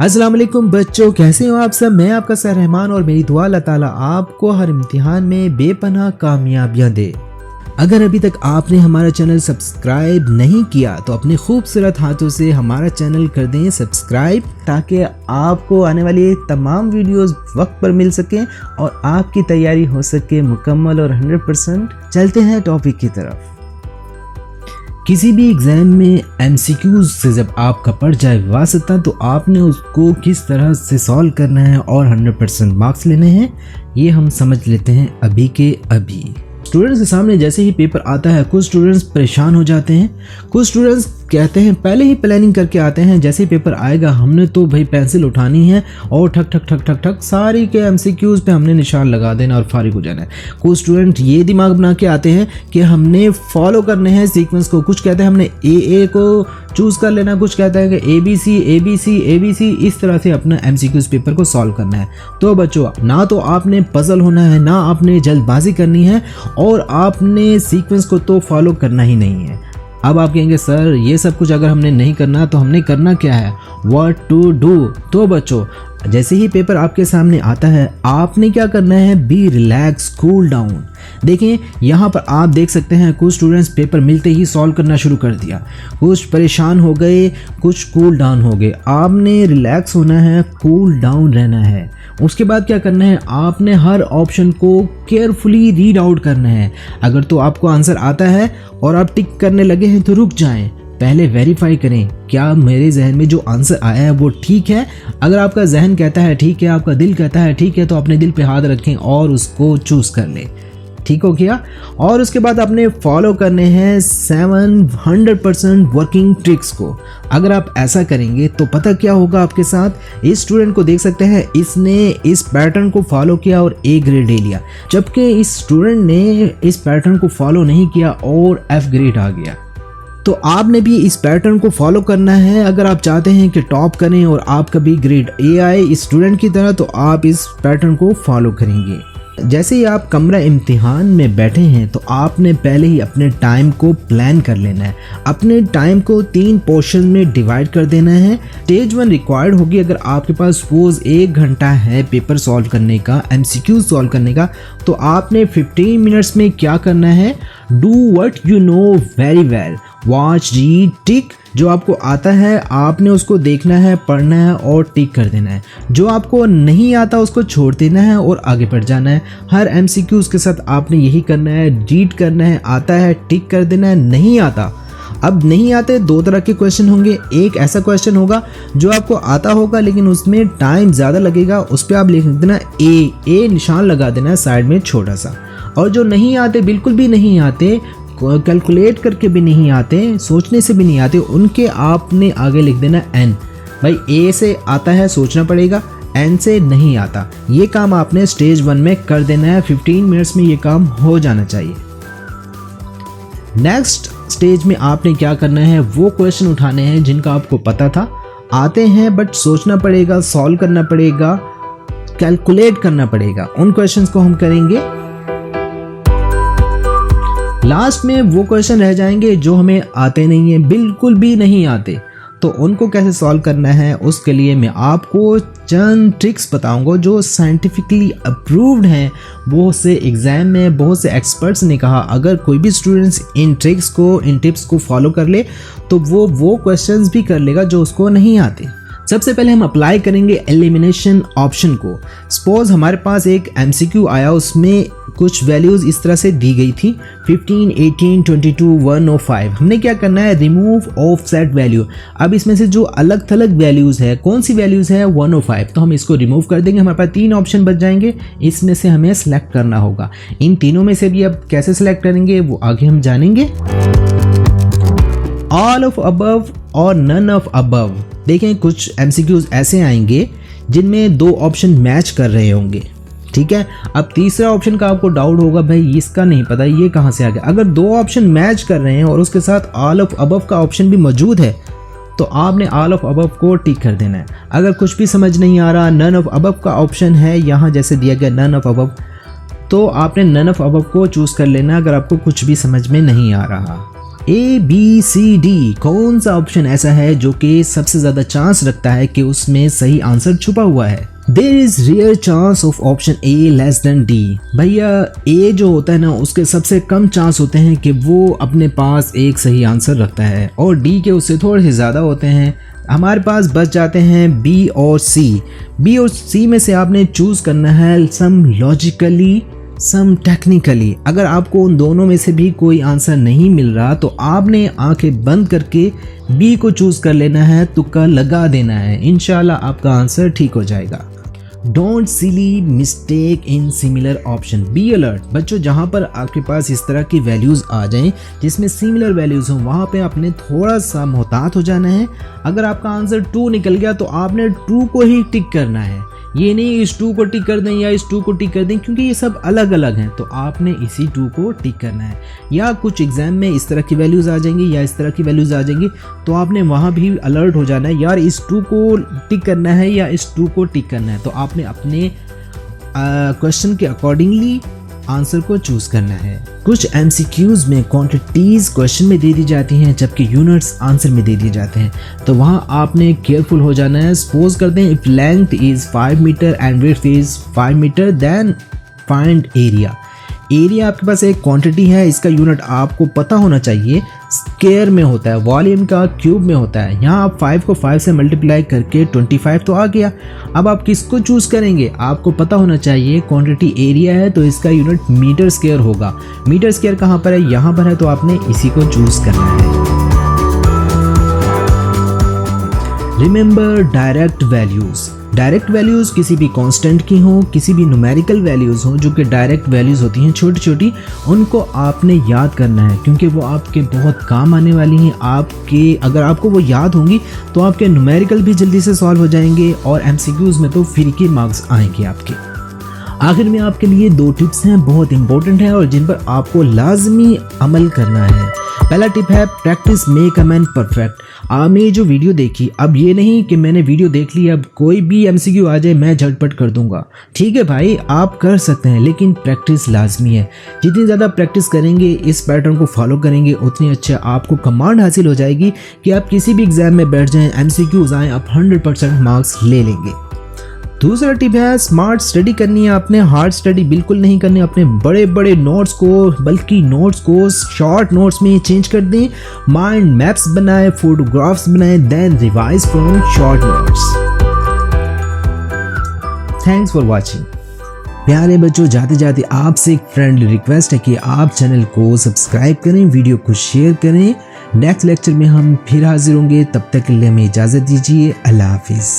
अस्सलाम वालेकुम बच्चों, कैसे हो आप सब। मैं आपका सर रहमान और मेरी दुआ अल्लाह ताला आपको हर इम्तिहान में बेपनाह कामयाबियां दे। अगर अभी तक आपने हमारा चैनल सब्सक्राइब नहीं किया तो अपने खूबसूरत हाथों से हमारा चैनल कर दें सब्सक्राइब, ताकि आपको आने वाली तमाम वीडियोस वक्त पर मिल सकें और आपकी तैयारी हो सके मुकम्मल और 100%। चलते हैं टॉपिक की तरफ। किसी भी एग्ज़ाम में MCQs से जब आपका पड़ जाए वास्ता, तो आपने उसको किस तरह से सॉल्व करना है और 100% मार्क्स लेने हैं, ये हम समझ लेते हैं अभी के अभी। स्टूडेंट्स के सामने जैसे ही पेपर आता है, कुछ स्टूडेंट्स परेशान हो जाते हैं, कुछ स्टूडेंट्स कहते हैं पहले ही प्लानिंग करके आते हैं, जैसे ही पेपर आएगा हमने तो भाई पेंसिल उठानी है और ठक ठक ठक ठक ठक सारी के MCQs पे हमने निशान लगा देना और फारिग हो जाना है। कुछ स्टूडेंट ये दिमाग बना के आते हैं कि हमने फॉलो करने हैं सीक्वेंस को, कुछ कहते हैं हमने AA को चूज़ कर लेना, कुछ कहता है कि ABC इस तरह से अपना MCQs पेपर को सॉल्व करना है। तो बच्चों, ना तो आपने पजल होना है, ना आपने जल्दबाजी करनी है और आपने सीक्वेंस को तो फॉलो करना ही नहीं है। अब आप कहेंगे सर ये सब कुछ अगर हमने नहीं करना तो हमने करना क्या है, व्हाट टू डू। तो बच्चों, जैसे ही पेपर आपके सामने आता है आपने क्या करना है, बी रिलैक्स, कूल डाउन। देखें यहाँ पर आप देख सकते हैं कुछ स्टूडेंट्स पेपर मिलते ही सॉल्व करना शुरू कर दिया, कुछ परेशान हो गए, कुछ कूल डाउन हो गए। आपने रिलैक्स होना है, कूल डाउन रहना है। उसके बाद क्या करना है, आपने हर ऑप्शन को केयरफुली रीड आउट करना है। अगर तो आपको आंसर आता है और आप टिक करने लगे हैं तो रुक जाएं, पहले वेरीफाई करें क्या मेरे जहन में जो आंसर आया है वो ठीक है। अगर आपका जहन कहता है ठीक है, आपका दिल कहता है ठीक है, तो अपने दिल पे हाथ रखें और उसको चूज़ कर लें। ठीक हो गया। और उसके बाद आपने फॉलो करने हैं 700% वर्किंग ट्रिक्स को। अगर आप ऐसा करेंगे तो पता क्या होगा आपके साथ। इस स्टूडेंट को देख सकते हैं, इसने इस पैटर्न को फॉलो किया और A ग्रेड ले लिया, जबकि इस स्टूडेंट ने इस पैटर्न को फॉलो नहीं किया और F ग्रेड आ गया। तो आपने भी इस पैटर्न को फॉलो करना है। अगर आप चाहते हैं कि टॉप करें और आपका भी ग्रेड A आए इस स्टूडेंट की तरह, तो आप इस पैटर्न को फॉलो करेंगे। जैसे ही आप कमरा इम्तिहान में बैठे हैं तो आपने पहले ही अपने टाइम को प्लान कर लेना है। अपने टाइम को 3 पोर्शन में डिवाइड कर देना है। स्टेज 1 रिक्वायर्ड होगी अगर आपके पास सपोज 1 घंटा है पेपर सॉल्व करने का, MCQ सॉल्व करने का, तो आपने 15 मिनट्स में क्या करना है, do what you know very well, watch, read, tick. जो आपको आता है आपने उसको देखना है, पढ़ना है और टिक कर देना है। जो आपको नहीं आता उसको छोड़ देना है और आगे बढ़ जाना है। हर MCQs के साथ आपने यही करना है, रीड करना है, आता है टिक कर देना है, नहीं आता। अब नहीं आते 2 तरह के क्वेश्चन होंगे। एक ऐसा क्वेश्चन होगा जो आपको आता होगा लेकिन उसमें टाइम ज़्यादा लगेगा, उस पर आप लिख देना A निशान लगा देना है साइड में छोटा सा। और जो नहीं आते, बिल्कुल भी नहीं आते, कैलकुलेट करके भी नहीं आते, सोचने से भी नहीं आते, उनके आपने आगे लिख देना N। भाई A से आता है सोचना पड़ेगा, N से नहीं आता। ये काम आपने स्टेज 1 में कर देना है। 15 मिनट्स में ये काम हो जाना चाहिए। नेक्स्ट स्टेज में आपने क्या करना है, वो क्वेश्चन उठाने हैं जिनका आपको पता था, आते हैं बट सोचना पड़ेगा, सॉल्व करना पड़ेगा, कैलकुलेट करना पड़ेगा। उन क्वेश्चंस को हम करेंगे। लास्ट में वो क्वेश्चन रह जाएंगे जो हमें आते नहीं हैं, बिल्कुल भी नहीं आते, तो उनको कैसे सॉल्व करना है उसके लिए मैं आपको चंद ट्रिक्स बताऊंगा जो साइंटिफिकली अप्रूव्ड हैं। बहुत से एग्ज़ाम में बहुत से एक्सपर्ट्स ने कहा अगर कोई भी स्टूडेंट्स इन ट्रिक्स को, इन टिप्स को फॉलो कर ले तो वो क्वेश्चंस भी कर लेगा जो उसको नहीं आते। सबसे पहले हम अप्लाई करेंगे एलिमिनेशन ऑप्शन को। सपोज हमारे पास एक MCQ आया, उसमें कुछ वैल्यूज़ इस तरह से दी गई थी 15, 18, 22, 1 और 5। हमने क्या करना है, रिमूव ऑफसेट वैल्यू। अब इसमें से जो अलग थलग वैल्यूज़ है, कौन सी वैल्यूज़ है, 1 और 5, तो हम इसको रिमूव कर देंगे। हमारे पास 3 ऑप्शन बच जाएंगे, इसमें से हमें सेलेक्ट करना होगा। इन तीनों में से भी अब कैसे सेलेक्ट करेंगे वो आगे हम जानेंगे। ऑल ऑफ अबव और नन ऑफ अबव। देखें कुछ MCQs ऐसे आएंगे जिनमें 2 ऑप्शन मैच कर रहे होंगे, ठीक है। अब तीसरा ऑप्शन का आपको डाउट होगा, भाई इसका नहीं पता ये कहाँ से आ गया। अगर 2 ऑप्शन मैच कर रहे हैं और उसके साथ ऑल ऑफ अबव का ऑप्शन भी मौजूद है तो आपने ऑल ऑफ अबव को टिक कर देना है। अगर कुछ भी समझ नहीं आ रहा, नन ऑफ अबव का ऑप्शन है यहाँ जैसे दिया गया नन ऑफ अबव, तो आपने नन ऑफ अबव को चूज़ कर लेना अगर आपको कुछ भी समझ में नहीं आ रहा। ABCD कौन सा ऑप्शन ऐसा है जो कि सबसे ज्यादा चांस रखता है कि उसमें सही आंसर छुपा हुआ है? There is rare chance of option A less than D। भैया A जो होता है ना, उसके सबसे कम चांस होते हैं कि वो अपने पास एक सही आंसर रखता है, और D के उससे थोड़े से ज़्यादा होते हैं। हमारे पास बच जाते हैं B और C। B और C में से आपने चूज करना है सम लॉजिकली, सम टेक्निकली। अगर आपको उन दोनों में से भी कोई आंसर नहीं मिल रहा तो आपने आंखें बंद करके बी को चूज कर लेना है, तुक्का लगा देना है, इंशाल्लाह आपका आंसर ठीक हो जाएगा। Don't silly mistake in similar option, be alert. बच्चों जहाँ पर आपके पास इस तरह की वैल्यूज़ आ जाएं जिसमें सिमिलर वैल्यूज़ हों, वहाँ पे आपने थोड़ा सा मोहतात हो जाना है। अगर आपका आंसर 2 निकल गया तो आपने 2 को ही टिक करना है, ये नहीं इस 2 को टिक कर दें या इस 2 को टिक कर दें, क्योंकि ये सब अलग अलग हैं, तो आपने इसी 2 को टिक करना है। या कुछ एग्जाम में इस तरह की वैल्यूज़ आ जाएंगी या इस तरह की वैल्यूज़ आ जाएंगी, तो आपने वहाँ भी अलर्ट हो जाना है, यार इस 2 को टिक करना है या इस 2 को टिक करना है। तो आपने अपने क्वेश्चन के अकॉर्डिंगली आंसर को चूज करना है। कुछ MCQs में क्वांटिटीज क्वेश्चन में दे दी जाती हैं जबकि यूनिट्स आंसर में दे दिए जाते हैं, तो वहाँ आपने केयरफुल हो जाना है। सपोज कर दें if length is 5 metre and width is 5 metre then find area. Area आपके पास एक क्वांटिटी है, इसका यूनिट आपको पता होना चाहिए, स्क्वायर में होता है, वॉल्यूम का क्यूब में होता है। यहाँ आप 5 को 5 से मल्टीप्लाई करके 25 तो आ गया। अब आप किसको चूज करेंगे? आपको पता होना चाहिए क्वांटिटी एरिया है तो इसका यूनिट मीटर स्क्वायर होगा। मीटर स्क्वायर कहाँ पर है? यहाँ पर है, तो आपने इसी को चूज करना है। Remember direct values. Direct values किसी भी कांस्टेंट की हो, किसी भी न्यूमेरिकल वैल्यूज हो, जो कि डायरेक्ट वैल्यूज होती हैं छोटी छोटी, उनको आपने याद करना है क्योंकि वो आपके बहुत काम आने वाली हैं। आपके अगर आपको वो याद होंगी तो आपके न्यूमेरिकल भी जल्दी से सॉल्व हो जाएंगे और MCQs में तो फ्री के मार्क्स आएंगे आपके। आखिर में आपके लिए 2 टिप्स हैं, बहुत इंपॉर्टेंट है और जिन पर आपको लाजमी अमल करना है। पहला टिप है practice make a man perfect. आपने जो वीडियो देखी, अब ये नहीं कि मैंने वीडियो देख ली अब कोई भी MCQ आ जाए मैं झटपट कर दूंगा। ठीक है भाई, आप कर सकते हैं, लेकिन प्रैक्टिस लाजमी है। जितनी ज़्यादा प्रैक्टिस करेंगे, इस पैटर्न को फॉलो करेंगे, उतनी अच्छे आपको कमांड हासिल हो जाएगी कि आप किसी भी एग्जाम में बैठ जाएं, MCQs आएँ, आप 100% मार्क्स ले लेंगे। दूसरा टिप है स्मार्ट स्टडी करनी है आपने, हार्ड स्टडी बिल्कुल नहीं करनी। अपने बड़े बड़े नोट्स को, बल्कि नोट्स को शॉर्ट नोट्स में चेंज कर दें, माइंड मैप्स बनाएं, फोटोग्राफ्स बनाएं, then revise from short notes. Thanks for watching. प्यारे बच्चों, जाते जाते आपसे एक फ्रेंडली रिक्वेस्ट है कि आप चैनल को सब्सक्राइब करें, वीडियो को शेयर करें। नेक्स्ट लेक्चर में हम फिर हाजिर होंगे, तब तक के लिए हमें इजाज़त दीजिए। अल्लाह हाफिज़।